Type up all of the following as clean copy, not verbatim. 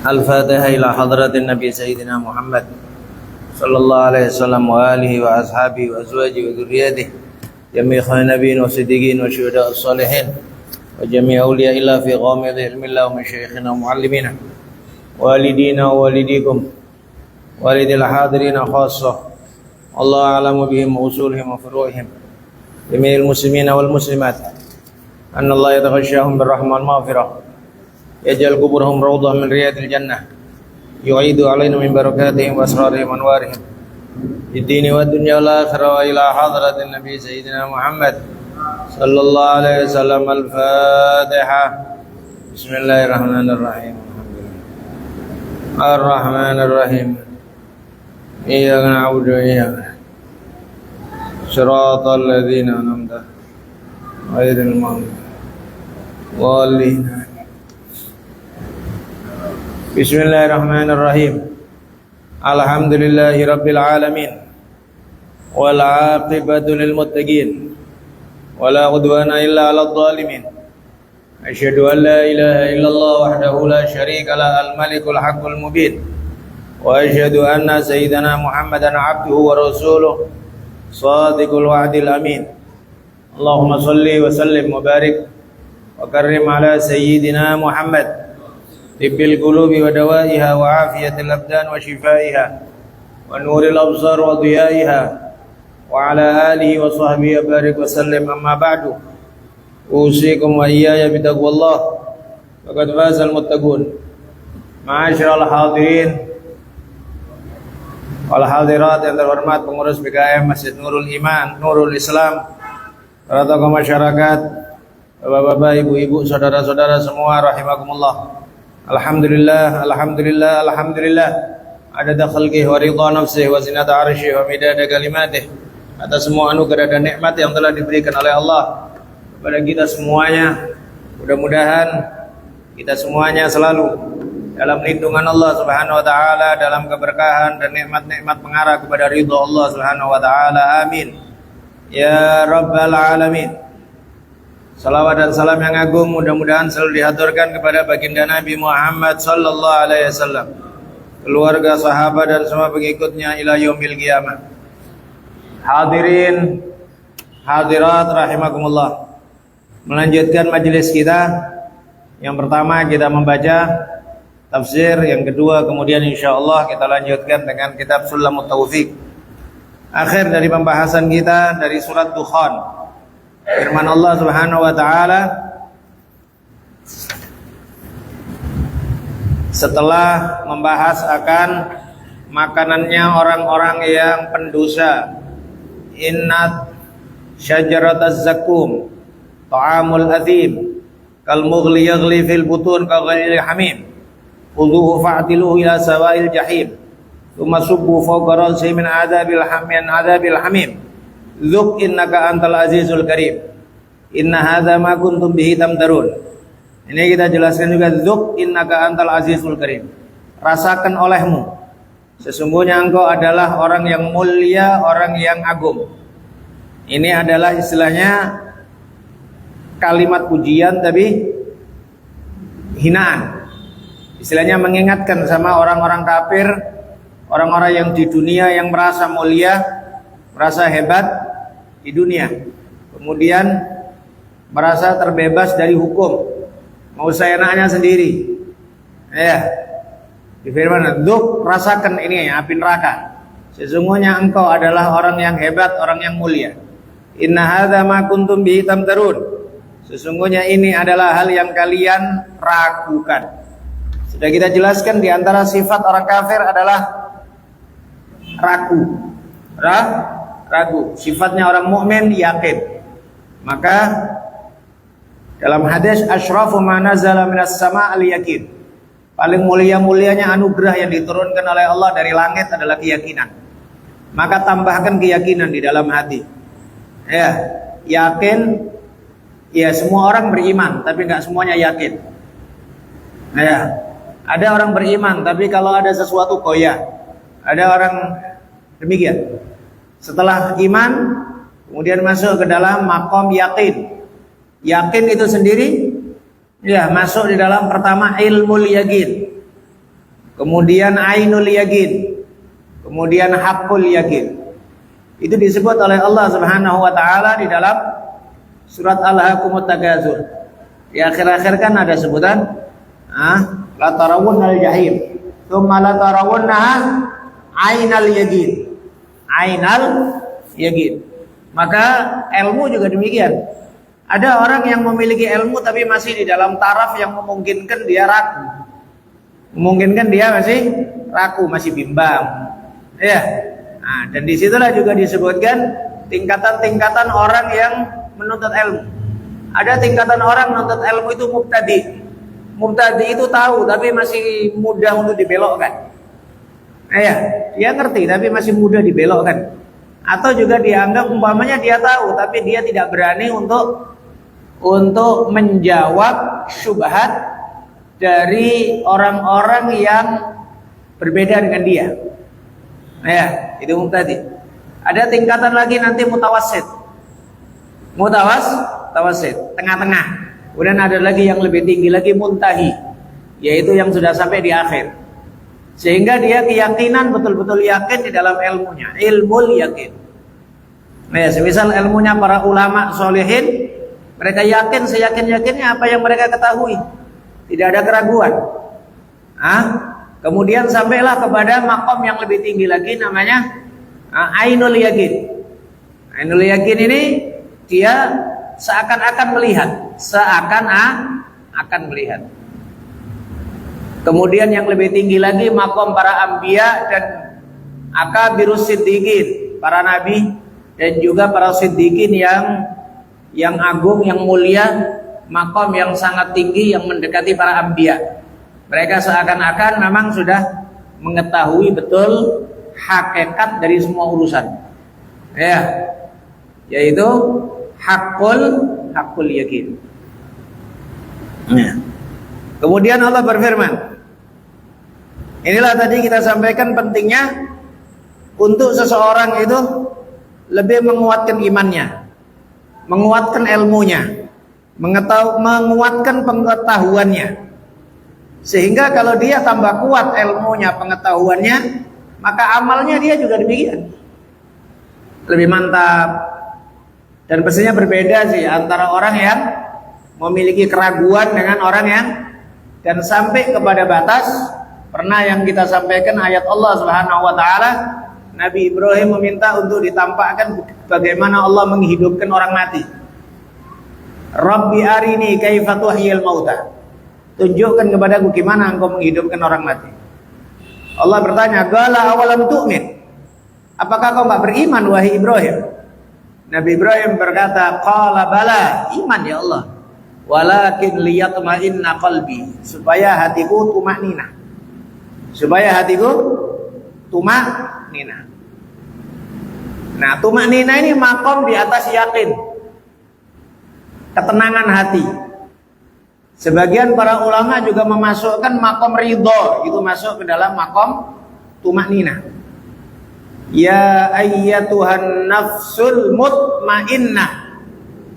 Al-Fatihah ila hadratin Nabi Sayyidina Muhammad sallallahu alaihi wasallam wa alihi wa ashabihi wa azwajihi wa dhurriyyatihi jami' khairun nabiyyin wa siddiqin wa syuhadaa'is shalihin wa jami' awliya'illah fi ghamidi ilmillah wa masyayikhina wa muallimina walidina wa walidikum walidil hadirina khassah Allah a'lamu bihim wa usulihim wa furu'ihim jami'il muslimina wal muslimat anna Allah yataghashshahum birrahmah wal maghfirah yaj'al quburahum rawdah min riyadil jannah yu'idu alaina min barakatihim wa asrarihim wa anwarihim fid-dini wad dunya wal akhirah wa ila hadratin nabi sayyidina Muhammad sallallahu alaihi wasallam. Al-Fatihah. Bismillahirrahmanirrahim. Ar-Rahmanir-Rahim. Iyyaka na'budu wa iyyaka shiratal ladzina an'amta 'alaihim ghairil maghdubi 'alaihim. Bismillahirrahmanirrahim. Alhamdulillahi rabbil alamin wal 'aqibatu lil muttaqin wala 'udwana illa 'alal zalimin. Asyhadu an la ilaha illallah wahdahu la syarika lah al malikul haqqul mubin wa asyhadu anna sayyidana Muhammadan 'abduhu wa rasuluh shadiqul wa'dil amin. Allahumma shalli wa sallim wa barik wa karrim ala sayyidina Muhammad tibbil qulubi wa dawaiha wa afiyatil abdan wa shifaiha wa nuril absar wa dhiyaiha wa ala alihi wa sahbihi barik wa sallim. Amma ba'du, usikum wa iyaya bitaqwallah faqad fazal muttaqun. Ma'asyiral hadirin wal hadirat yang terhormat, pengurus BKM Masjid Nurul Iman, Nurul Islam, para tokoh masyarakat, bapak-bapak, ibu-ibu, saudara-saudara semua rahimakumullah. Alhamdulillah, alhamdulillah, alhamdulillah. Adada khalqihi wa ridha nafsihi wa zinata arsyihi wa midada kalimatih. Atas semua anugerah dan nikmat yang telah diberikan oleh Allah kepada kita semuanya. Mudah-mudahan kita semuanya selalu dalam lindungan Allah Subhanahu wa taala, dalam keberkahan dan nikmat-nikmat mengarah kepada ridha Allah Subhanahu wa taala. Amin. Ya rabbal alamin. Salawat dan salam yang agung mudah-mudahan selalu dihaturkan kepada baginda Nabi Muhammad sallallahu alaihi wasallam, keluarga, sahabat dan semua pengikutnya ila yaumil qiyamah. Hadirin hadirat rahimakumullah. Melanjutkan majelis kita. Yang pertama kita membaca tafsir, yang kedua kemudian insyaallah kita lanjutkan dengan kitab Sulamut Taufiq. Akhir dari pembahasan kita dari surat Dukhan. Firman Allah Subhanahu wa taala setelah membahas akan makanannya orang-orang yang pendosa. Innat syajarataz zakum ta'amul athim kal mughli yaghli fil butun ka ghairil hamim khudhuhu fa'tiluhu ila sawa'il jahim thumma subbu fawqa ra'sihi min adzabil hamim Dzuk innaka antal azizul karim. Inna hadza ma kuntum bihi tamtarun. Ini kita jelaskan juga, dzuk innaka antal azizul karim. Rasakan olehmu, sesungguhnya engkau adalah orang yang mulia, orang yang agung. Ini adalah istilahnya kalimat pujian tapi hinaan. Istilahnya mengingatkan sama orang-orang kafir, orang-orang yang di dunia yang merasa mulia, merasa hebat di dunia, kemudian merasa terbebas dari hukum, mau seenaknya sendiri. Ya, di firman, "Dzuk, rasakan ini api neraka. Sesungguhnya engkau adalah orang yang hebat, orang yang mulia. Inna hadza ma kuntum bihi tamtarun. Sesungguhnya ini adalah hal yang kalian ragukan." Sudah kita jelaskan di antara sifat orang kafir adalah ragu. Ragu. Sifatnya orang mukmin yakin. Maka dalam hadis asyrafu ma nazala minas sama' al-yakin. Paling mulia-mulianya anugerah yang diturunkan oleh Allah dari langit adalah keyakinan. Maka tambahkan keyakinan di dalam hati. Ya, yakin. Ya, semua orang beriman, tapi enggak semuanya yakin. Ya, ada orang beriman, tapi kalau ada sesuatu goyah. Ada orang demikian. Setelah iman, Kemudian masuk ke dalam maqam yakin. Yakin itu sendiri ya masuk di dalam pertama ilmul yakin. Kemudian ainul yakin. Kemudian haqqul yakin. Itu disebut oleh Allah Subhanahu wa taala di dalam surat Alhaakumut Takadzur. Di akhir-akhir kan ada sebutan la tarawunnal jahim, tsumma la tarawunnaha ainal yakin. Ainal yakin. Maka ilmu juga demikian. Ada orang yang memiliki ilmu tapi masih di dalam taraf yang memungkinkan dia ragu. Memungkinkan dia masih ragu, masih bimbang. Ya. Nah, dan disitulah juga disebutkan tingkatan-tingkatan orang yang menuntut ilmu. Ada tingkatan orang menuntut ilmu itu mubtadi. Mubtadi itu tahu tapi masih mudah untuk dibelokkan. Ya, dia ngerti tapi masih mudah dibelokkan. Atau juga dianggap umpamanya dia tahu tapi dia tidak berani untuk menjawab syubhat dari orang-orang yang berbeda dengan dia. Ya, itu tadi. Ada tingkatan lagi nanti mutawassit. Mutawassit, tengah-tengah. Kemudian ada lagi yang lebih tinggi lagi muntahi, yaitu yang sudah sampai di akhir. Sehingga dia keyakinan betul-betul yakin di dalam ilmunya, ilmul yakin. Nah, semisal ilmunya para ulama solihin, mereka yakin seyakin-yakinnya apa yang mereka ketahui, tidak ada keraguan. Kemudian sampailah kepada makom yang lebih tinggi lagi, namanya ainul yakin. Ainul yakin ini dia seakan-akan melihat, akan melihat. Kemudian yang lebih tinggi lagi makom para anbiya dan akabirus siddiqin, para nabi dan juga para siddiqin yang agung, yang mulia, makom yang sangat tinggi yang mendekati para anbiya. Mereka seakan-akan memang sudah mengetahui betul hakikat dari semua urusan. Ya. Yaitu haqqul yakin. Ya. Kemudian Allah berfirman, inilah tadi kita sampaikan pentingnya untuk seseorang itu lebih menguatkan imannya, menguatkan ilmunya, menguatkan pengetahuannya. Sehingga kalau dia tambah kuat ilmunya, pengetahuannya, maka amalnya dia juga demikian. Lebih mantap. Dan pastinya berbeda sih antara orang yang memiliki keraguan dengan orang yang dan sampai kepada batas. Pernah yang kita sampaikan ayat Allah Subhanahu wa taala, Nabi Ibrahim meminta untuk ditampakkan bagaimana Allah menghidupkan orang mati. Rabbi arini kaifa tuhyil mauta. Tunjukkan kepadaku gimana engkau menghidupkan orang mati. Allah bertanya, "Qala awalam tu'min?" Apakah kau enggak beriman wahai Ibrahim? Nabi Ibrahim berkata, "Qala bala, iman ya Allah. Walakin liyatma'inna qalbi, supaya hatiku tumakninah." Supaya hatiku tumakninah. Nah, tumakninah ini makom di atas yakin. Ketenangan hati. Sebagian para ulama juga memasukkan makom ridho, itu masuk ke dalam makom tumakninah. Ya ayyatuhan nafsul mutmainnah,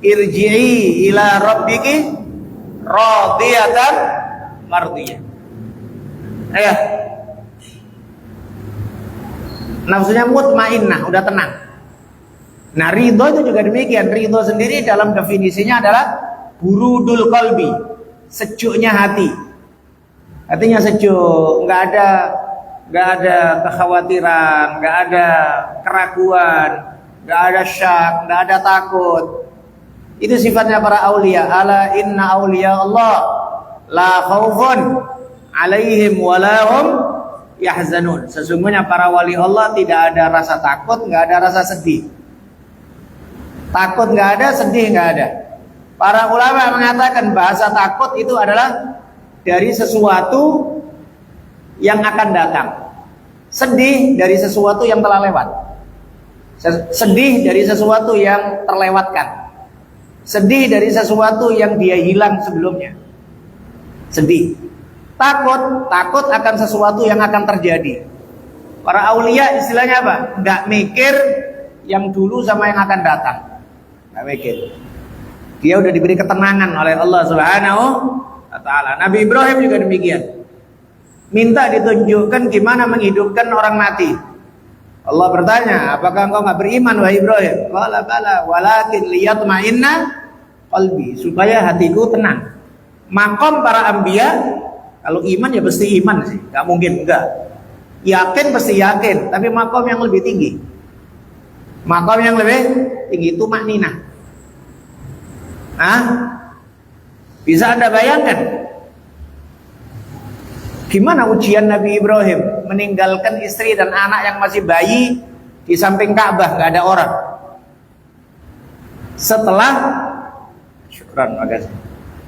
irji'i ila rabbiki radiyatan mardiyah. Ayo. Nafsunya mutmainnah, udah tenang. Nah, ridho itu juga demikian. Ridho sendiri dalam definisinya adalah burudul qalbi, sejuknya hati. Artinya sejuk, nggak ada kekhawatiran, nggak ada keraguan, nggak ada syak, nggak ada takut. Itu sifatnya para aulia. Ala inna aulia Allah la khaufun alaihim walahum yahzanun. Sesungguhnya para wali Allah tidak ada rasa takut, nggak ada rasa sedih. Takut nggak ada, sedih nggak ada. Para ulama mengatakan bahasa takut itu adalah dari sesuatu yang akan datang. Sedih dari sesuatu yang telah lewat. Sedih dari sesuatu yang terlewatkan. Sedih dari sesuatu yang dia hilang sebelumnya. Sedih. Takut akan sesuatu yang akan terjadi. Para aulia istilahnya apa? Enggak mikir yang dulu sama yang akan datang. Nggak mikir. Dia udah diberi ketenangan oleh Allah Subhanahu wa Ta'ala. Nabi Ibrahim juga demikian. Minta ditunjukkan gimana menghidupkan orang mati. Allah bertanya, apakah engkau nggak beriman wahai Ibrahim? Qala bala walakin liyatma'inna qalbi, supaya hatiku tenang. Makom para anbiya, kalau iman ya pasti iman sih, nggak mungkin enggak. Yakin pasti yakin, tapi makom yang lebih tinggi. Makom yang lebih tinggi itu maknina. Bisa Anda bayangkan gimana ujian Nabi Ibrahim meninggalkan istri dan anak yang masih bayi di samping Ka'bah, nggak ada orang.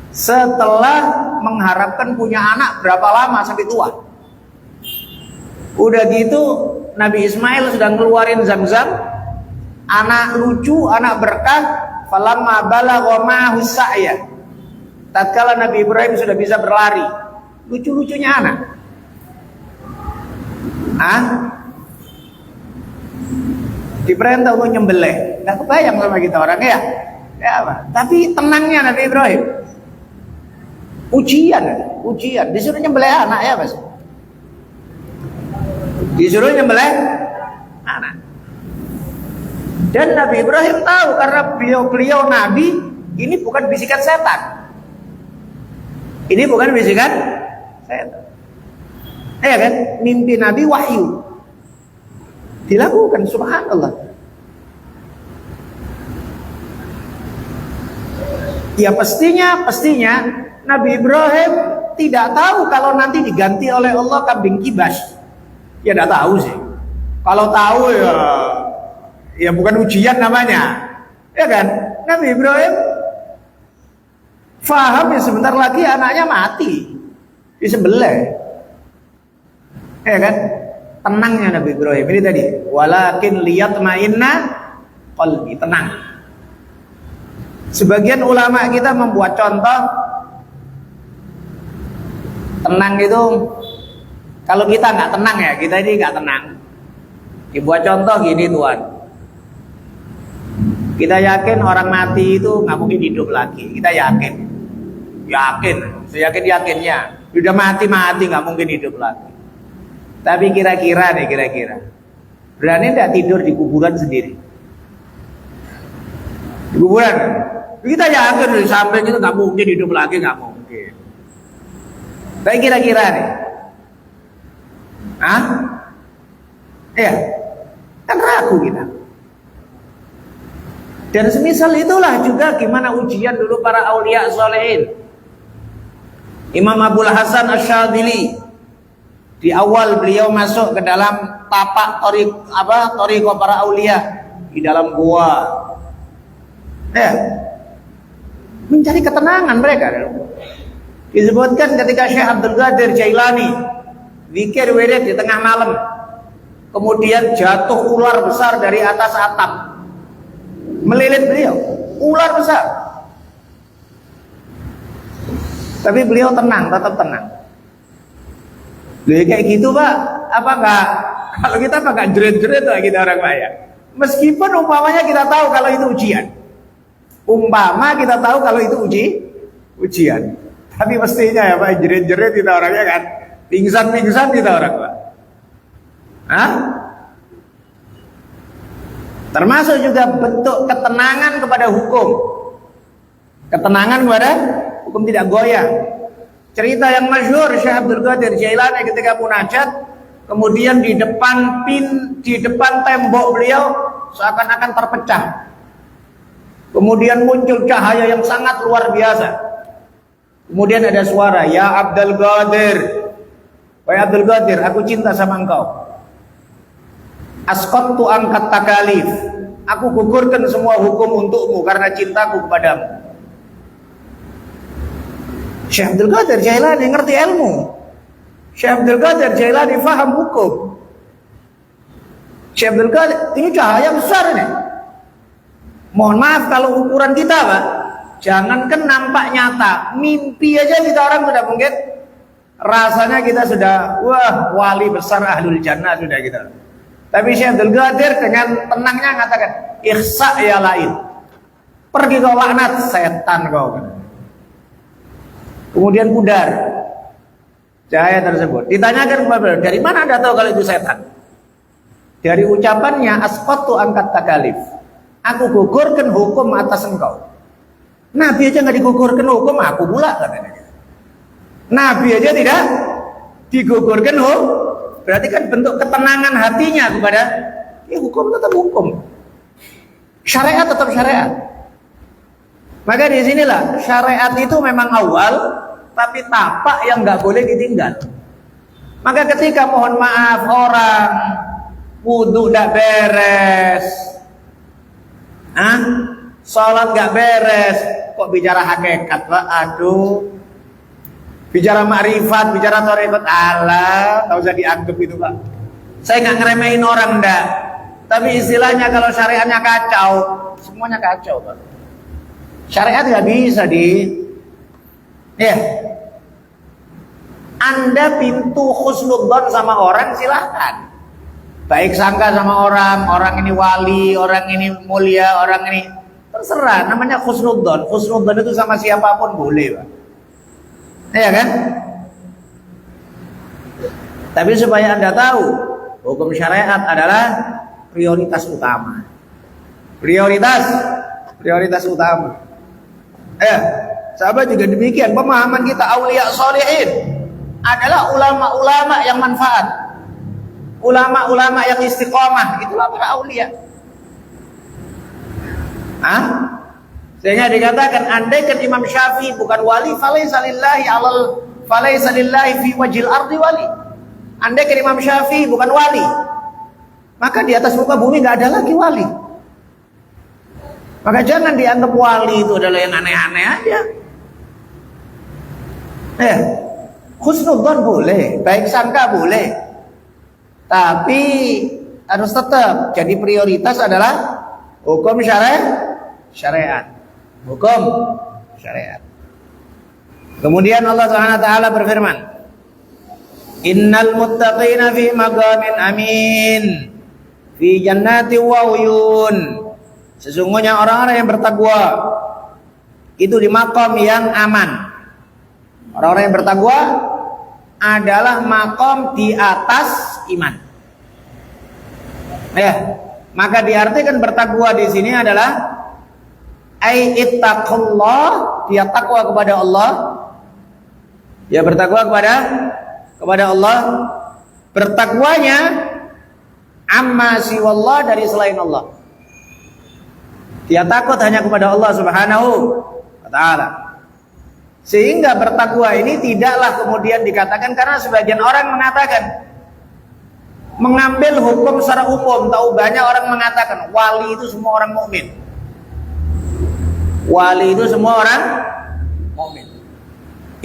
Setelah mengharapkan punya anak berapa lama sampai tua. Udah gitu Nabi Ismail sudah ngeluarin Zam-Zam, anak lucu, anak berkah. Falamma balagha ma'ahu sa'ya, tatkala Nabi Ibrahim sudah bisa berlari, lucu-lucunya anak. Diperintah untuk nyembelih. Nggak kebayang sama kita orangnya ya apa? Tapi tenangnya Nabi Ibrahim. Ujian, disuruh nyembelih anak ya Mas. Disuruh nyembelih anak. Dan Nabi Ibrahim tahu karena beliau Nabi, ini bukan bisikan setan. Ini bukan bisikan setan. Ya kan? Mimpi Nabi wahyu. Dilakukan, subhanallah. Ya pastinya Nabi Ibrahim tidak tahu kalau nanti diganti oleh Allah kambing kibas. Ya tidak tahu sih. Kalau tahu ya bukan ujian namanya, ya kan? Nabi Ibrahim faham ya sebentar lagi anaknya mati, disembelih, ya kan? Tenangnya Nabi Ibrahim ini tadi, walakin liyatma'inna qalbi, tenang. Sebagian ulama kita membuat contoh tenang itu, kalau kita nggak tenang ya, kita ini nggak tenang. Dibuat contoh gini Tuhan. Kita yakin orang mati itu nggak mungkin hidup lagi. Kita yakin, seyakin-yakinnya. Sudah mati nggak mungkin hidup lagi. Tapi kira-kira berani nggak tidur di kuburan sendiri? Di kuburan, kita yakin di samping itu nggak mungkin hidup lagi, nggak mungkin. Tapi kira-kira nih, ya, kan ragu kita. Dan semisal itulah juga gimana ujian dulu para aulia sholihin. Imam Abul Hasan Asy-Syadzili di awal beliau masuk ke dalam tapak thariqah para aulia di dalam gua. Ya. Mencari ketenangan mereka. Disebutkan ketika Syekh Abdul Qadir Jailani zikir wirid di tengah malam, kemudian jatuh ular besar dari atas atap. Melilit beliau, ular besar. Tapi beliau tenang, tetap tenang. Kayak gitu Pak, apa enggak? Kalau kita apa enggak jerit-jerit lah kita orang kaya. Meskipun umpamanya kita tahu kalau itu ujian. Umpama kita tahu kalau itu ujian. Tapi mestinya ya Pak, jerit-jerit kita orangnya kan. Pingsan-pingsan kita orang Pak. Termasuk juga bentuk ketenangan kepada hukum. Ketenangan kepada hukum tidak goyah. Cerita yang masyhur Syekh Abdul Qadir Jailani ketika munajat, kemudian di depan tembok beliau seakan-akan terpecah. Kemudian muncul cahaya yang sangat luar biasa. Kemudian ada suara, "Ya Abdul Qadir. Wahai Abdul Qadir, aku cinta sama engkau. Asqattu angkat takalif. Aku gugurkan semua hukum untukmu karena cintaku kepadamu." Syekh Abdul Qadir Jailani ngerti ilmu. Syekh Abdul Qadir Jailani faham hukum. Syekh Abdul Qadir, ini cahaya besar ini. Mohon maaf kalau ukuran kita Pak, jangankan nampak nyata, mimpi aja kita orang sudah mungkin rasanya kita sudah wah wali besar ahlul jannah sudah kita. Tapi Syekh Abdul Qadir dengan tenangnya mengatakan, ikhsa ya lain. Pergi kau laknat setan kau. Kemudian pudar cahaya tersebut. Ditanyakan kepada beliau, dari mana Anda tahu kalau itu setan? Dari ucapannya, asqatu angkat takalif. Aku gugurkan hukum atas engkau. Nabi aja nggak digugurkan hukum, aku pula katanya. Nabi aja tidak digugurkan hukum. Berarti kan bentuk ketenangan hatinya kepada hukum tetap hukum. Syariat tetap syariat. Maka di sinilah syariat itu memang awal, tapi tapak yang nggak boleh ditinggal. Maka ketika mohon maaf orang wudu nggak beres, sholat nggak beres, kok bicara hakikat, Pak? Aduh, bicara makrifat, bicara tarekat, Allah, tak usah dianggap itu, Pak. Saya nggak ngeremehin orang ndak, tapi istilahnya kalau syariatnya kacau, semuanya kacau, Pak. Syariat nggak bisa Anda pintu husnudzon sama orang silahkan. Baik sangka sama orang ini wali, orang ini mulia, orang ini terserah. Namanya husnudzon. Husnudzon itu sama siapapun boleh, Pak. Iya kan? Tapi supaya Anda tahu, hukum syariat adalah prioritas utama. Prioritas utama. Sahabat juga demikian. Pemahaman kita aulia sholihin adalah ulama-ulama yang manfaat, ulama-ulama yang istiqomah. Itulah para aulia. Sehingga dikatakan, andaikan Imam Syafi'i bukan wali, falaisa lillahi fi wajhil ardi wali. Andaikan Imam Syafi'i bukan wali, maka di atas muka bumi nggak ada lagi wali. Maka jangan dianggap wali itu adalah yang aneh-aneh aja. Husnudzon boleh, baik sangka boleh, tapi harus tetap jadi prioritas adalah hukum syariat. Hukum syariat. Kemudian Allah Subhanahu wa taala berfirman, innal muttaqina fi maqamin amin fi jannati wa uyun. Sesungguhnya orang-orang yang bertakwa itu di makom yang aman. Orang-orang yang bertakwa adalah makom di atas iman. Maka diartikan bertakwa di sini adalah ai ittaqullah, dia takwa kepada Allah. Dia bertakwa kepada Allah. Bertakwanya amma siwallah, dari selain Allah. Dia takut hanya kepada Allah Subhanahu wa taala. Sehingga bertakwa ini tidaklah kemudian dikatakan, karena sebagian orang mengatakan mengambil hukum secara umum. Tahu banyak orang mengatakan wali itu semua orang mukmin. Wali itu semua orang mukmin.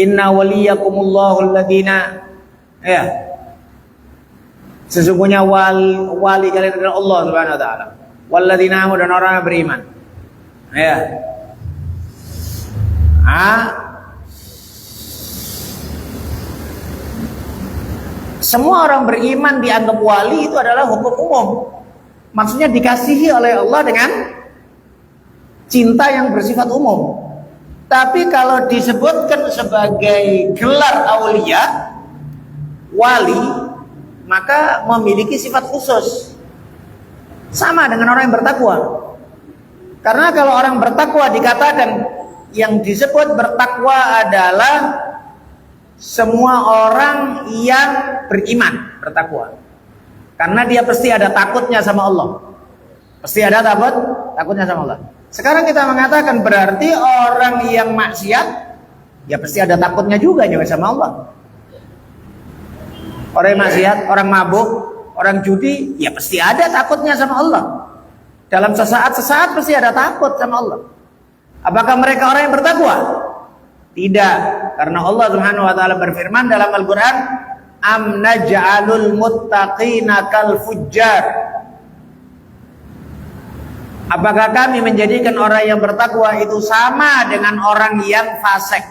Inna waliyakumullahu alladina, sesungguhnya wali kalian adalah Allah Subhanahu wa taala. Walladzina amanu, dan orang yang beriman. Semua orang beriman dianggap wali itu adalah hukum umum. Maksudnya dikasihi oleh Allah dengan cinta yang bersifat umum. Tapi kalau disebutkan sebagai gelar aulia, wali, maka memiliki sifat khusus. Sama dengan orang yang bertakwa. Karena kalau orang bertakwa dikatakan, yang disebut bertakwa adalah semua orang yang beriman bertakwa. Karena dia pasti ada takutnya sama Allah. Pasti ada takutnya sama Allah. Sekarang kita mengatakan berarti orang yang maksiat, ya pasti ada takutnya juga sama Allah. Orang yang maksiat, orang mabuk, orang judi, ya pasti ada takutnya sama Allah. Dalam sesaat pasti ada takut sama Allah. Apakah mereka orang yang bertakwa? Tidak, karena Allah Subhanahu wa taala berfirman dalam Al-Qur'an, am naj'alul muttaqina kal fujjar. Apakah kami menjadikan orang yang bertakwa itu sama dengan orang yang fasik?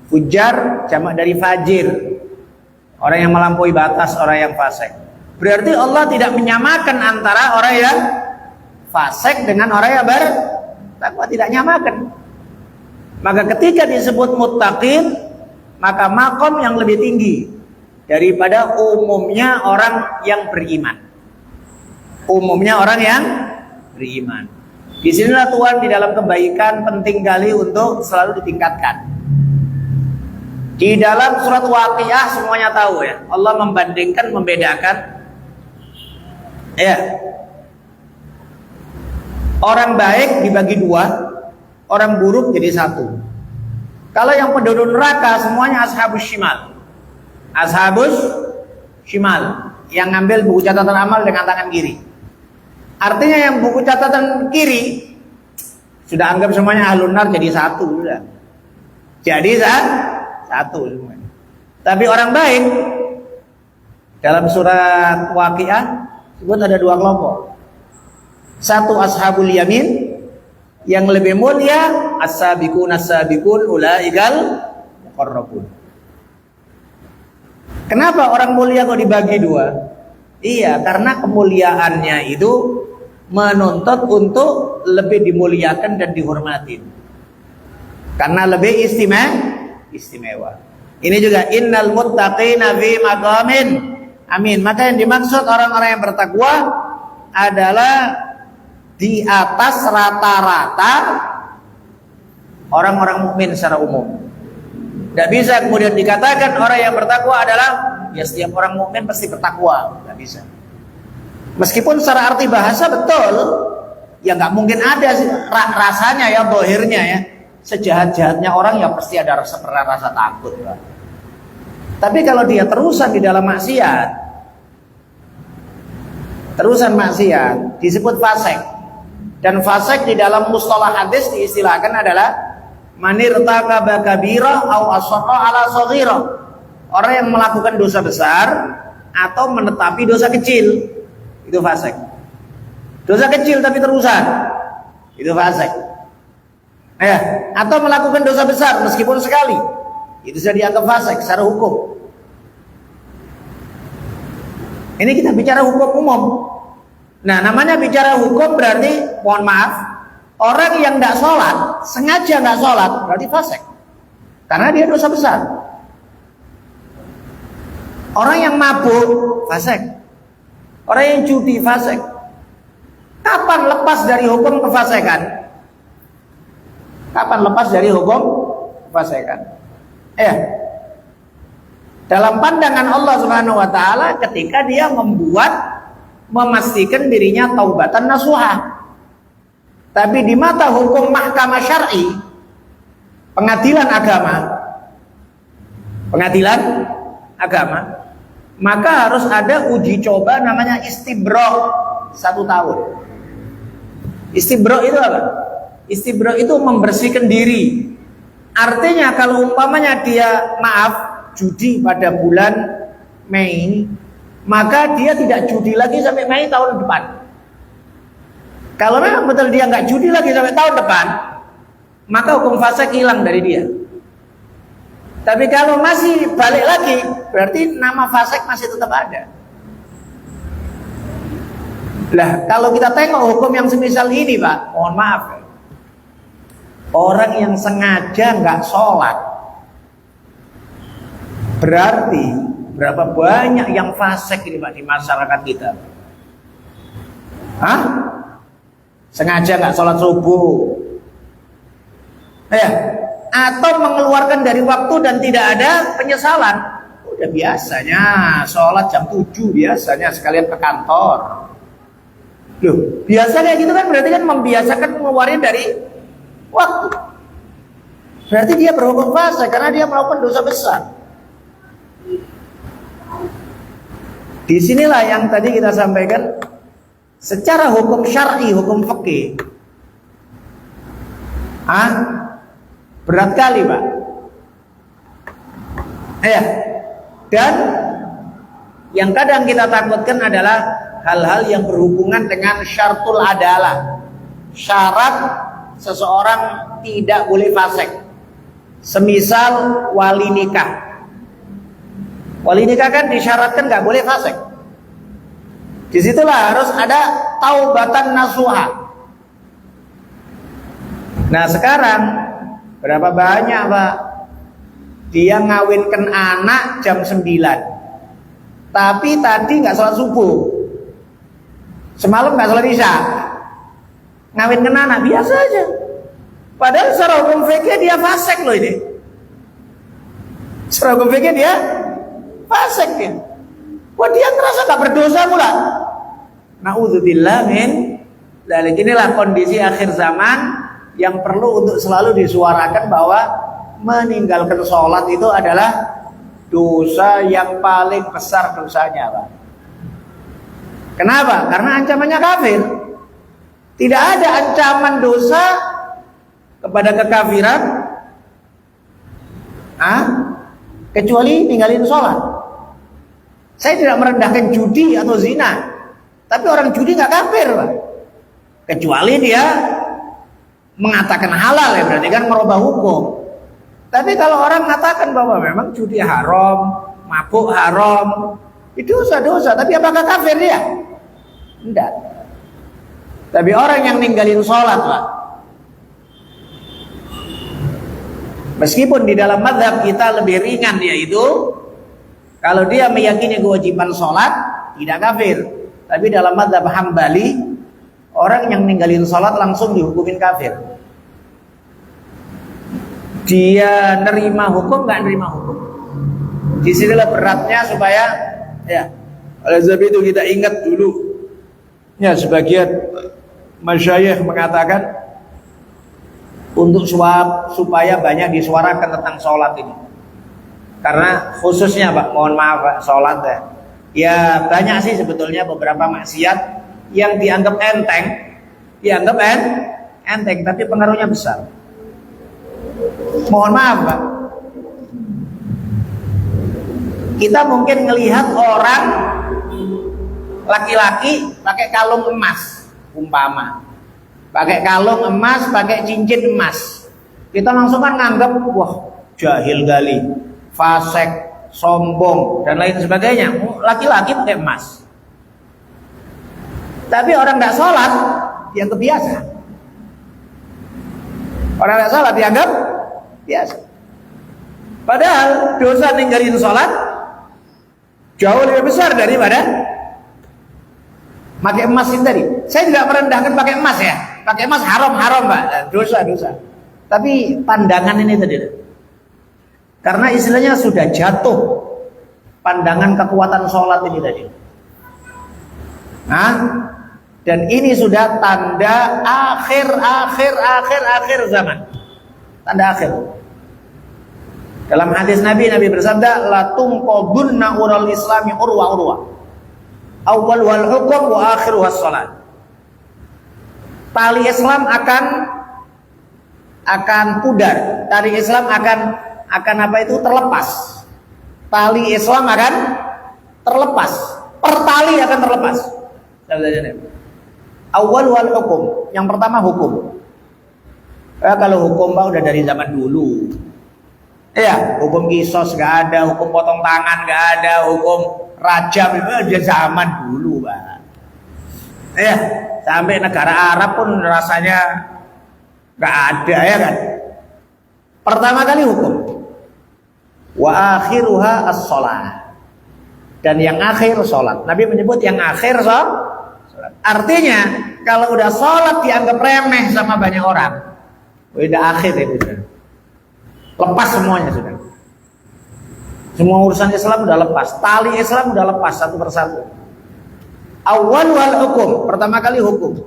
Fujjar jamak dari fajir. Orang yang melampaui batas, orang yang fasik. Berarti Allah tidak menyamakan antara orang yang fasik dengan orang yang bertakwa, tidak nyamakan. Maka ketika disebut muttaqin, maka makom yang lebih tinggi daripada umumnya orang yang beriman. Umumnya orang yang beriman. Disinilah Tuhan di dalam kebaikan penting kali untuk selalu ditingkatkan. Di dalam surat Waqiah semuanya tahu ya, Allah membandingkan, membedakan. Ya, orang baik dibagi dua, orang buruk jadi satu. Kalau yang penduduk neraka semuanya ashabus shimal. Ashabus shimal yang ngambil buku catatan amal dengan tangan kiri. Artinya yang buku catatan kiri sudah anggap semuanya ahlun nar, jadi satu sudah. Jadi satu semuanya. Tapi orang baik dalam surat Waqiah sebut ada dua kelompok. Satu ashabul yamin, yang lebih mulia as-sabiqun as-sabiqun ulaikal muqarrabun. Kenapa orang mulia kok dibagi dua? Iya, karena kemuliaannya itu menuntut untuk lebih dimuliakan dan dihormati. Karena lebih istimewa. Ini juga innal muttaqina fi maqamin amin. Maka yang dimaksud orang-orang yang bertakwa adalah di atas rata-rata orang-orang mukmin secara umum. Tidak bisa kemudian dikatakan orang yang bertakwa adalah ya setiap orang mukmin pasti bertakwa. Tidak bisa. Meskipun secara arti bahasa betul, ya nggak mungkin ada rasanya ya, dohirnya ya. Sejahat-jahatnya orang ya pasti ada rasa takut. Tapi kalau dia terusan di dalam maksiat, disebut fasik. Dan fasik di dalam mustalah hadis diistilahkan adalah manirtakaba kabirah au asarra ala saghirah. Orang yang melakukan dosa besar atau menetapi dosa kecil, itu fasik. Dosa kecil tapi terusan, itu fasik. Atau melakukan dosa besar meskipun sekali, itu sudah dianggap fasik secara hukum. Ini kita bicara hukum umum. Nah, namanya bicara hukum berarti, mohon maaf, orang yang tidak sholat, sengaja tidak sholat, berarti fasik. Karena dia dosa besar. Orang yang mabuk, fasik. Orang yang judi, fasik. Kapan lepas dari hukum kefasikan? Kapan lepas dari hukum kefasikan? Dalam pandangan Allah Subhanahu wa taala ketika dia memastikan dirinya taubatan nasuha. Tapi di mata hukum mahkamah syar'i, pengadilan agama, maka harus ada uji coba namanya istibro 1 tahun. Istibro itu apa? Istibro itu membersihkan diri. Artinya kalau umpamanya dia judi pada bulan Mei, maka dia tidak judi lagi sampai Mei tahun depan. Kalau memang betul dia nggak judi lagi sampai tahun depan, maka hukum fasik hilang dari dia. Tapi kalau masih balik lagi, berarti nama fasik masih tetap ada. Lah, kalau kita tengok hukum yang semisal ini, Pak, mohon maaf, orang yang sengaja nggak sholat, berarti berapa banyak yang fasik ini Pak di masyarakat kita? Sengaja nggak sholat subuh, atau mengeluarkan dari waktu dan tidak ada penyesalan. Udah biasanya sholat jam 7 biasanya sekalian ke kantor. Loh, biasa kayak gitu kan berarti kan membiasakan mengeluarkan dari waktu. Berarti dia berhukum fasik karena dia melakukan dosa besar. Disinilah yang tadi kita sampaikan secara hukum syar'i, hukum fikih. Berat kali, Pak. Dan yang kadang kita takutkan adalah hal-hal yang berhubungan dengan syartul adalah. Syarat seseorang tidak boleh fasik. Semisal wali nikah. Wali nikah kan disyaratkan nggak boleh fasik. Disitulah harus ada taubatan nasuha. Nah sekarang berapa banyak Pak dia ngawinkan anak jam 9, tapi tadi nggak sholat subuh, semalam nggak sholat isya, ngawinkan anak biasa aja. Padahal secara hukum fikih dia fasik loh ini. Secara hukum fikih dia fasik dia. Wah dia ngerasa gak berdosa pula. Na'udzubillah min dzalik. Inilah kondisi akhir zaman yang perlu untuk selalu disuarakan bahwa meninggalkan sholat itu adalah dosa yang paling besar dosanya, Pak. Kenapa? Karena ancamannya kafir. Tidak ada ancaman dosa kepada kekafiran kecuali ninggalin sholat. Saya tidak merendahkan judi atau zina, tapi orang judi nggak kafir, Pak. Kecuali dia mengatakan halal, ya berarti kan merubah hukum. Tapi kalau orang mengatakan bahwa memang judi haram, mabuk haram, itu dosa-dosa, tapi apakah kafir dia? Tidak. Tapi orang yang ninggalin sholat, Pak, meskipun di dalam mazhab kita lebih ringan, yaitu kalau dia meyakini kewajiban sholat tidak kafir. Tapi dalam mazhab Hambali, orang yang ninggalin sholat langsung dihukumin kafir. Dia nerima hukum nggak nerima hukum. Disinilah beratnya supaya ya. Oleh sebab itu kita ingat dulu ya, sebagian masyayikh mengatakan untuk supaya banyak disuarakan tentang sholat ini. Karena khususnya Pak, mohon maaf Pak, sholat ya banyak sih sebetulnya beberapa maksiat yang dianggap enteng, tapi pengaruhnya besar. Mohon maaf Pak, kita mungkin ngelihat orang laki-laki pakai kalung emas, umpama pakai kalung emas, pakai cincin emas, kita langsung kan nganggap wah jahil kali, fasik, sombong dan lain sebagainya. Laki-laki pakai emas, tapi orang nggak sholat dianggap biasa. Orang nggak sholat dianggap biasa. Padahal dosa ninggalin sholat jauh lebih besar daripada pakai emas ini tadi. Saya tidak merendahkan pakai emas ya. Pakai emas haram Pak, dosa. Tapi pandangan ini tadi, karena istilahnya sudah jatuh pandangan kekuatan sholat ini tadi. Dan ini sudah tanda akhir zaman. Tanda akhir. Dalam hadis Nabi bersabda, la tunqadunna ural islami urwa. Awal wal hukum wa akhir was salat. Tali Islam akan pudar. Tali Islam akan apa itu? Terlepas. Tali Islam akan terlepas. Pertali akan terlepas. Awal wal hukum. Yang pertama hukum. Kalau hukum Pak udah dari zaman dulu. Ya, hukum kisos nggak ada, hukum potong tangan nggak ada, hukum rajam itu udah zaman dulu Pak. Ya, sampai negara Arab pun rasanya nggak ada, ya kan. Pertama kali hukum. Wa akhiruha as-shalah. Dan yang akhir sholat. Nabi menyebut yang akhir sholat. Artinya kalau udah sholat dianggap remeh sama banyak orang, udah akhir itu sudah. Lepas semuanya sudah. Semua urusan Islam udah lepas. Tali Islam udah lepas satu persatu. Awal wal hukum. Pertama kali hukum.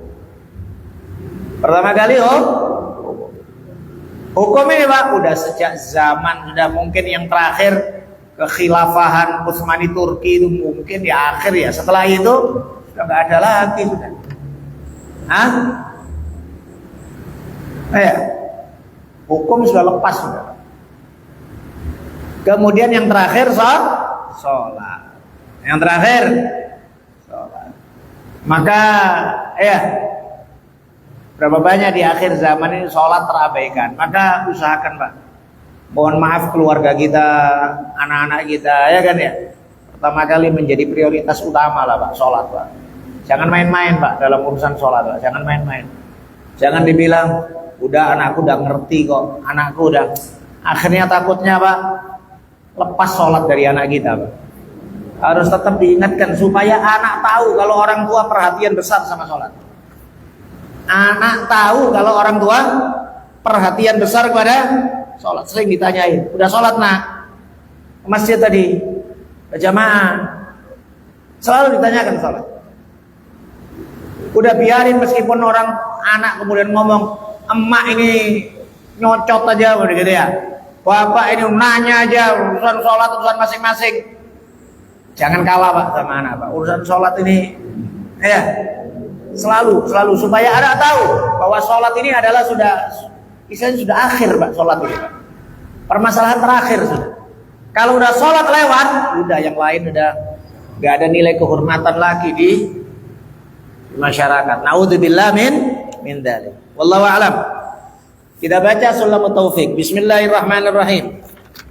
Hukum ini Pak udah sejak zaman, sudah mungkin yang terakhir kekhilafahan Utsmani Turki itu mungkin di akhir ya. Setelah itu sudah nggak ada lagi sudah. Hukum sudah lepas sudah. Kemudian yang terakhir sholat. Yang terakhir sholat. Maka berapa banyak di akhir zaman ini sholat terabaikan. Maka usahakan Pak. Mohon maaf keluarga kita, anak-anak kita, ya kan ya. Pertama kali menjadi prioritas utama lah Pak, sholat Pak. Jangan main-main Pak dalam urusan sholat Pak. Jangan main-main. Jangan dibilang udah anakku udah ngerti kok, anakku udah. Akhirnya takutnya Pak lepas sholat dari anak kita Pak. Harus tetap diingatkan supaya anak tahu kalau orang tua perhatian besar sama sholat. Anak tahu kalau orang tua perhatian besar kepada sholat. Sering ditanyain, udah sholat nak? Ke masjid tadi, berjamaah. Selalu ditanyakan sholat. Udah biarin meskipun orang anak kemudian ngomong, emak ini nyocot aja begitu ya. Bapak ini nanya aja urusan sholat, urusan masing-masing. Jangan kalah Pak sama anak Pak. Urusan sholat ini ya selalu supaya anak tahu bahwa sholat ini adalah istilahnya sudah akhir Pak, sholat ini Pak. Permasalahan terakhir sudah. Kalau udah sholat lewat, udah yang lain udah gak ada nilai kehormatan lagi di masyarakat. Naudzubillah min dzalik. Wallahu a'lam. Kita baca Sulamut Taufik. Bismillahirrahmanirrahim.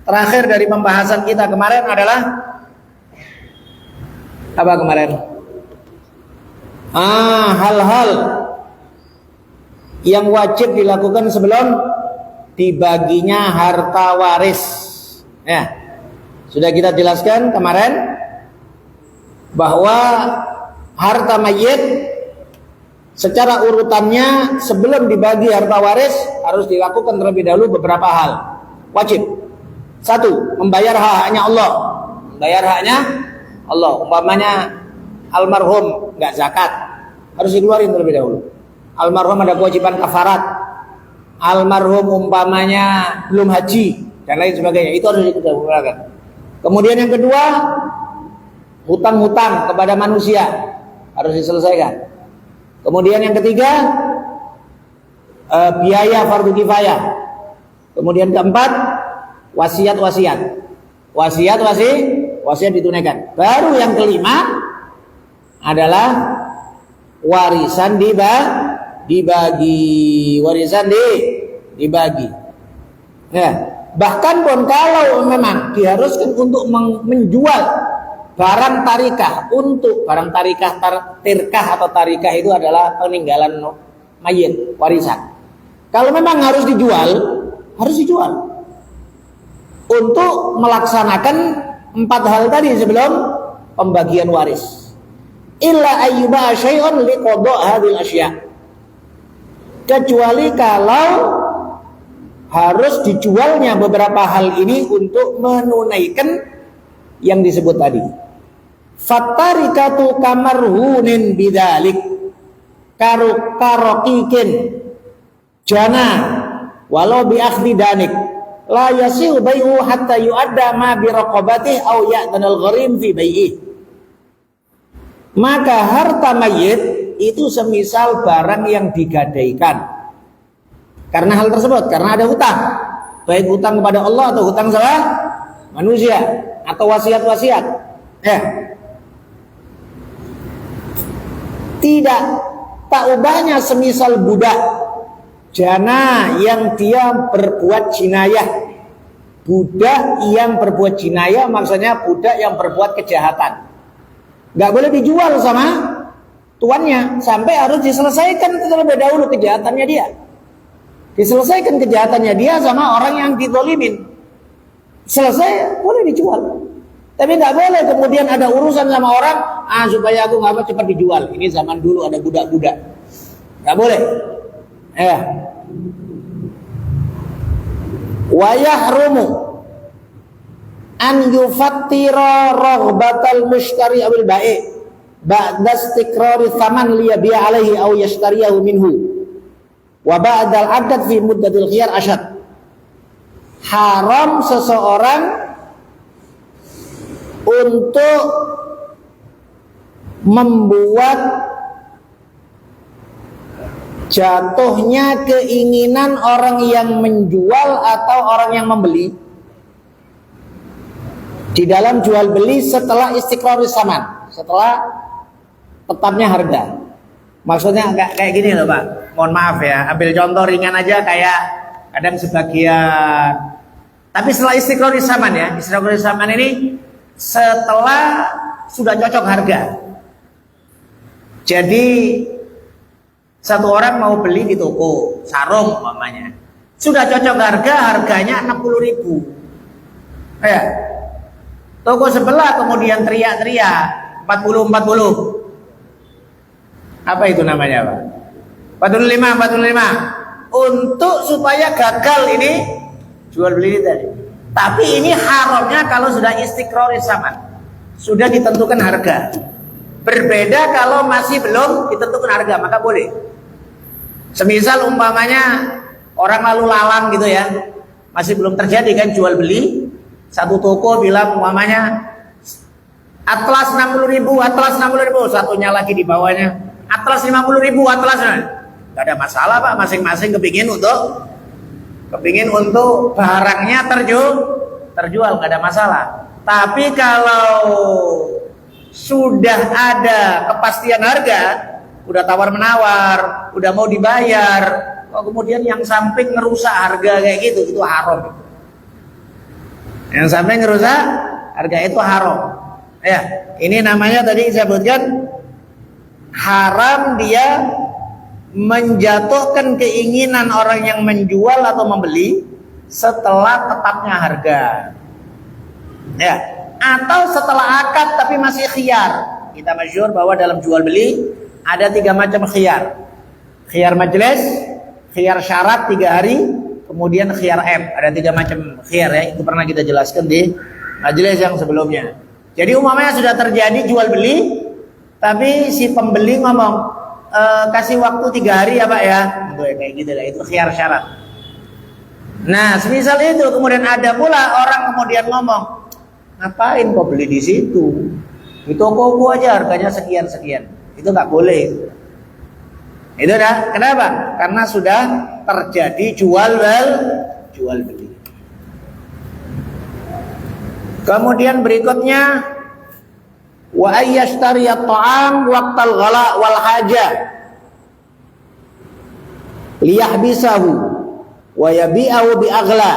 Terakhir dari pembahasan kita kemarin adalah apa kemarin? Hal-hal yang wajib dilakukan sebelum dibaginya harta waris. Ya, sudah kita jelaskan kemarin bahwa harta mayit secara urutannya sebelum dibagi harta waris harus dilakukan terlebih dahulu beberapa hal wajib. Satu, membayar haknya Allah. Membayar haknya Allah. Umpamanya almarhum nggak zakat, harus dikeluarin terlebih dahulu. Almarhum ada kewajiban kafarat. Almarhum umpamanya belum haji dan lain sebagainya, itu harus dikeluarkan. Kemudian yang kedua, hutang-hutang kepada manusia harus diselesaikan. Kemudian yang ketiga, biaya fardu kifayah. Kemudian keempat, wasiat ditunaikan. Baru yang kelima adalah warisan dibagi. Ya, bahkan pun kalau memang diharuskan untuk menjual barang tarikah, untuk barang tirkah atau tarikah itu adalah peninggalan mayit, warisan. Kalau memang harus dijual untuk melaksanakan 4 hal tadi sebelum pembagian waris. Illa ayyuba syai'un liqada hadhil asya. Kecuali kalau harus dijualnya beberapa hal ini untuk menunaikan yang disebut tadi. Fattarikatu kamarhunin bidzalik karokikin jana walau bi akhdhi danik la yasihu bai'u hatta yu'adda ma bi raqabatih aw ya'tanal gharim fi bai'i. Maka harta mayit itu semisal barang yang digadaikan karena hal tersebut, karena ada hutang, baik hutang kepada Allah atau hutang sama manusia atau wasiat-wasiat. Ya. Tidak tak ubahnya semisal budak jana yang dia berbuat jinayah. Budak yang berbuat jinayah maksudnya budak yang berbuat kejahatan. Gak boleh dijual sama tuannya sampai harus diselesaikan terlebih dahulu kejahatannya dia. Diselesaikan kejahatannya dia sama orang yang dizalimin. Selesai boleh dijual. Tapi nggak boleh kemudian ada urusan sama orang, supaya aku nggak cepat dijual. Ini zaman dulu ada budak-budak, nggak boleh. Ya. Wa yahrumu an yufattira raghbatal mushtari awil bai' ba'da istiqrari thaman liyabi' alaihi aw yashtariyahu minhu wa ba'dal adad fi muddatil khiyar asyad. Haram seseorang untuk membuat jatuhnya keinginan orang yang menjual atau orang yang membeli di dalam jual beli setelah istiqrari saman, setelah tetapnya harga. Maksudnya kayak gini loh Pak, mohon maaf ya, ambil contoh ringan aja kayak kadang sebagian, tapi setelah istiqrari saman ya, istiqrari saman ini setelah sudah cocok harga. Jadi satu orang mau beli di toko sarung umpamanya, sudah cocok harganya 60.000. Ya. Toko sebelah kemudian teriak-teriak 40. Apa itu namanya, Pak? 45. Untuk supaya gagal ini jual beli tadi. Tapi ini haramnya kalau sudah istiqroris zaman, sudah ditentukan harga. Berbeda kalau masih belum ditentukan harga, maka boleh. Semisal umpamanya orang lalu lalang gitu ya, masih belum terjadi kan jual beli. Satu toko bilang umpamanya atlas 60.000, atlas 60.000, satunya lagi di bawahnya atlas 50.000, atlas. Gak ada masalah, Pak, masing-masing kepingin untuk barangnya terjual, gak ada masalah. Tapi kalau sudah ada kepastian harga, udah tawar-menawar, udah mau dibayar, kemudian yang samping ngerusak harga kayak gitu, itu haram. Yang sampai ngerusak harga itu haram. Ya, ini namanya tadi saya sebutkan haram, dia menjatuhkan keinginan orang yang menjual atau membeli setelah tetapnya harga. Ya, atau setelah akad tapi masih khiyar. Kita masyhur bahwa dalam jual beli ada 3 macam khiyar. Khiyar majelis, khiyar syarat 3 hari, kemudian khiyar M. Ada 3 macam khiyar ya, itu pernah kita jelaskan di majelis yang sebelumnya. Jadi umpamanya sudah terjadi jual beli, tapi si pembeli ngomong kasih waktu 3 hari ya Pak ya, gitu ya, kayak gitu lah, itu khiyar syarat. Nah, semisal itu kemudian ada pula orang kemudian ngomong, ngapain kau beli di situ? Di toko aja harganya sekian. Itu nggak boleh. Itu dah. Kenapa? Karena sudah terjadi jual beli. Kemudian berikutnya wa ayyashtari at-ta'am waqtal ghala wal haja liyahbisahu wa yabi'ahu bi aghla.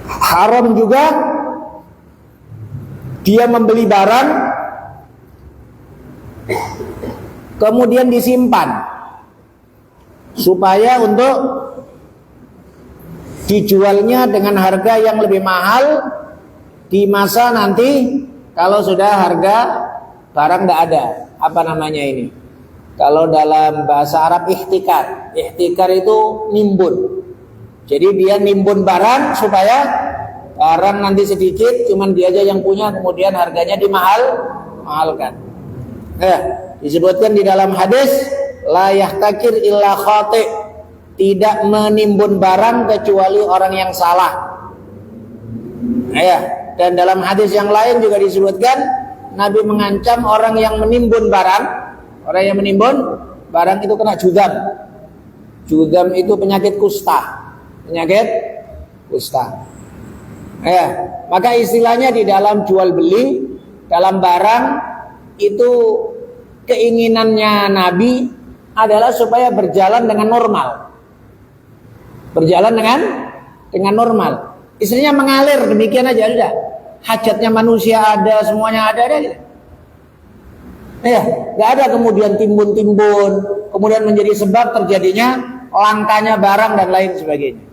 Haram juga dia membeli barang kemudian disimpan supaya untuk dijualnya dengan harga yang lebih mahal di masa nanti kalau sudah harga barang tidak ada. Apa namanya ini? Kalau dalam bahasa Arab ihtikar. Ihtikar itu nimbun. Jadi dia nimbun barang supaya barang nanti sedikit, cuman dia aja yang punya, kemudian harganya dimahalkan. Disebutkan di dalam hadis la yahtakir illa khati', tidak menimbun barang kecuali orang yang salah. Dan dalam hadis yang lain juga disebutkan Nabi mengancam orang yang menimbun barang. Orang yang menimbun barang itu kena judam. Judam itu penyakit kusta. Maka istilahnya di dalam jual beli, dalam barang itu keinginannya Nabi adalah supaya berjalan dengan normal. Berjalan dengan normal. Istrinya mengalir demikian aja udah. Hajatnya manusia ada, semuanya ada gitu. Nggak ada kemudian timbun-timbun, kemudian menjadi sebab terjadinya langkanya barang dan lain sebagainya.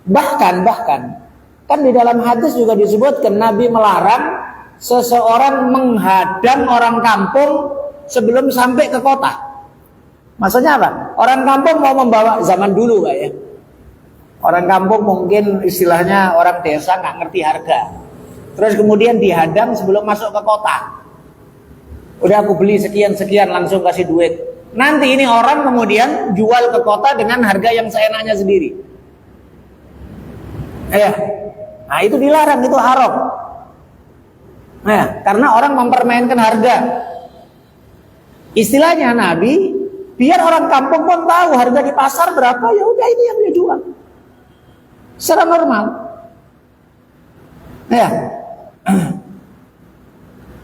Bahkan kan di dalam hadis juga disebutkan Nabi melarang seseorang menghadang orang kampung sebelum sampai ke kota. Maksudnya apa? Orang kampung mau membawa zaman dulu Pak ya. Orang kampung mungkin istilahnya orang desa nggak ngerti harga. Terus kemudian dihadang sebelum masuk ke kota. Udah aku beli sekian langsung kasih duit. Nanti ini orang kemudian jual ke kota dengan harga yang seenaknya sendiri. Nah itu dilarang, itu haram. Karena orang mempermainkan harga. Istilahnya Nabi biar orang kampung pun tahu harga di pasar berapa, ya udah ini yang dia jual. Secara normal.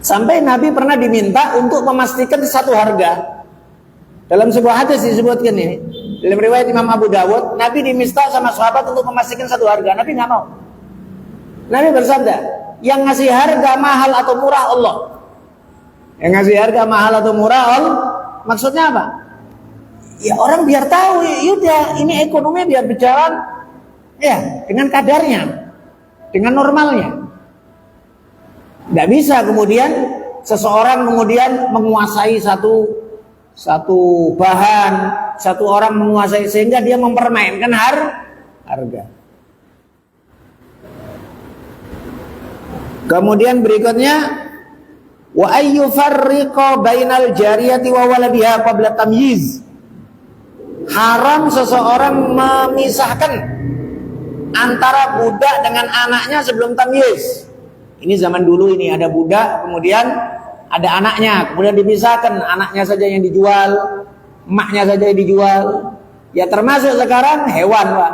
Sampai Nabi pernah diminta untuk memastikan satu harga. Dalam sebuah hadis disebutkan ini, dalam riwayat Imam Abu Dawud, Nabi diminta sama sahabat untuk memastikan satu harga. Nabi nggak mau. Nabi bersabda, yang ngasih harga mahal atau murah Allah. Yang ngasih harga mahal atau murah, maksudnya apa? Ya orang biar tahu, yaudah ini ekonomi biar berjalan ya dengan kadarnya, dengan normalnya. Nggak bisa kemudian seseorang kemudian menguasai satu bahan, satu orang menguasai sehingga dia mempermainkan harga. Kemudian berikutnya wa ayyufarriqa bainal jariyati wa waladiha qabla tamyiz. Haram seseorang memisahkan antara budak dengan anaknya sebelum tamyiz. Ini zaman dulu ini ada budak, kemudian ada anaknya, kemudian dipisahkan, anaknya saja yang dijual, emaknya saja yang dijual. Ya termasuk sekarang hewan, Pak.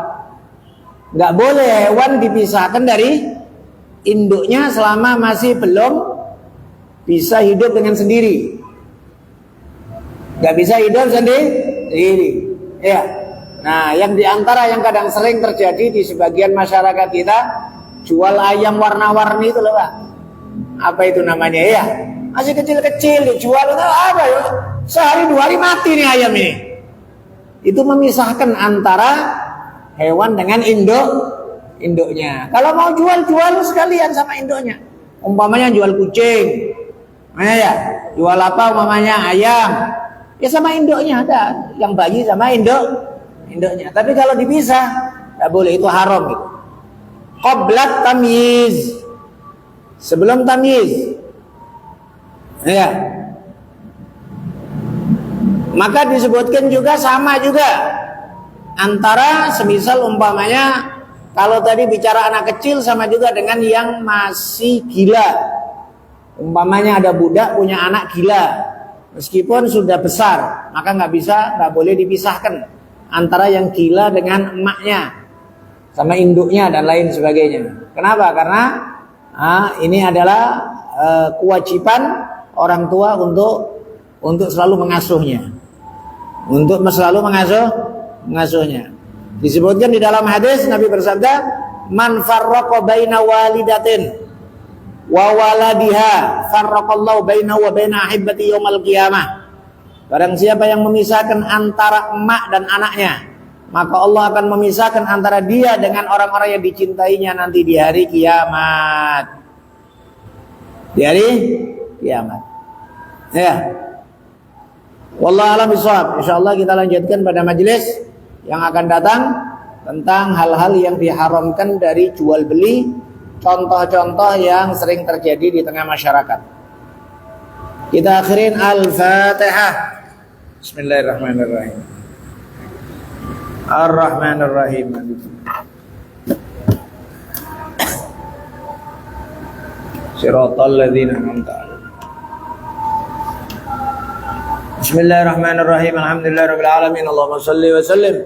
Nggak boleh hewan dipisahkan dari induknya selama masih belum bisa hidup dengan sendiri. Nggak bisa hidup sendiri. Ya. Nah, yang diantara yang kadang sering terjadi di sebagian masyarakat kita, jual ayam warna-warni itu loh, Pak. Apa itu namanya ya? Masih kecil-kecil dijual itu apa ya? Sehari 2 hari mati nih ayam ini. Itu memisahkan antara hewan dengan induknya. Kalau mau jual sekalian sama induknya. Umpamanya jual kucing, ya, jual apa umpamanya ayam, ya sama induknya ada. Yang bayi sama induknya. Tapi kalau dipisah, nggak boleh, itu haram gitu. Qablat tamyiz, sebelum tamyiz, ya. Maka disebutkan juga sama juga antara semisal umpamanya kalau tadi bicara anak kecil sama juga dengan yang masih gila. Umpamanya ada budak punya anak gila, meskipun sudah besar, maka nggak boleh dipisahkan antara yang gila dengan emaknya sama induknya dan lain sebagainya. Kenapa? Karena ini adalah kewajiban orang tua untuk selalu mengasuhnya, untuk selalu mengasuhnya. Disebutkan di dalam hadis Nabi bersabda, "Man farraqa baina walidatin wa waladiha, farraqallahu bainahu wa baina ahibbati yaumil qiyamah." Barang siapa yang memisahkan antara emak dan anaknya, maka Allah akan memisahkan antara dia dengan orang-orang yang dicintainya nanti di hari kiamat. Di hari kiamat. Ya. Wallahu a'lam bishawab. Insyaallah kita lanjutkan pada majelis yang akan datang tentang hal-hal yang diharamkan dari jual beli, contoh-contoh yang sering terjadi di tengah masyarakat. Kita akhirin Al-Fatihah. Bismillahirrahmanirrahim. Ar-Rahmanir-Rahim. Shiratal ladzina an'amta 'alaihim. Bismillahirrahmanirrahim. Alhamdulillahirabbil alamin. Allahumma shalli wa sallim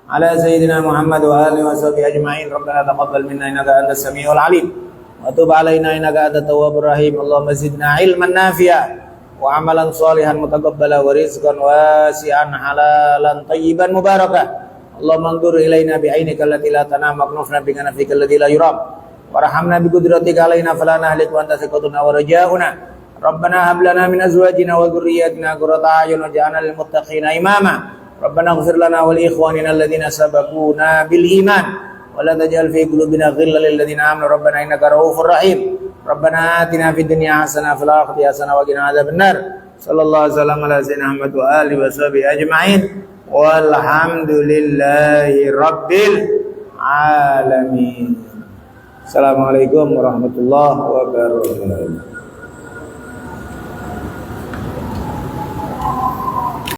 ala sayyidina Muhammad wa alihi wa sahbihi ajma'in. Rabbana taqabbal minna innaka antas samiul alim wa tub alaina innaka antat tawwabur rahim. Allahumma zidna ilman nafi'a wa amalan shalihan mutaqabbala wa rizqan wasi'an halalan tayyiban mubarakah. Allahumma anzur ilaina bi'ainika allati la tanam wa bi kanafika alladhi la yuram warhamna bi qudratika alaina fala nahlik wa anta thiqatuna wa rajaa'una. Rabbana hab lana min azwajina wa dhurriyyatina qurrata a'yun waj'alna lil muttaqina imama. Rabbana ighfir lana wa li ikhwanina alladhina sabaquna bil iman wa la taj'al fi qulubina ghillan lil ladzina amanu rabbana innaka ra'ufur rahim. Rabbana atina fid dunya hasanah wa fil akhirati hasanah wa qina adzabannar. Sallallahu alaihi wasallam ala sayyidina Muhammad wa alihi wa sahbihi ajma'in. Walhamdulillahi rabbil alamin. Assalamualaikum warahmatullahi wabarakatuh.